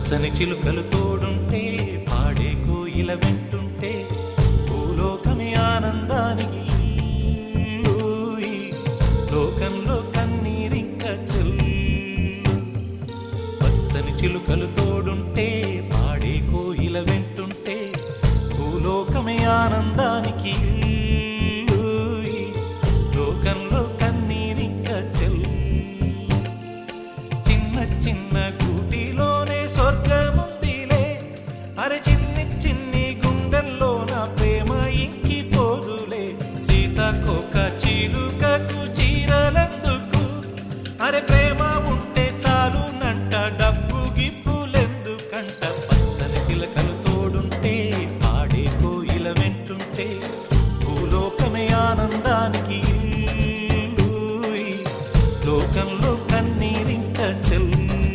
పచ్చని చిలుకలు తోడుంటే పాడే కోయిల వెంటుంటే భూలోకమే ఆనందానికి లోకంలో కన్నీరింక చెల్లు. పచ్చని చిలుకలు తోడుంటే పాడే కోయిల వెంటుంటే భూలోకమే ఆనందానికి లోకంలో కన్నీరింక చెల్లు. చిన్న చిన్న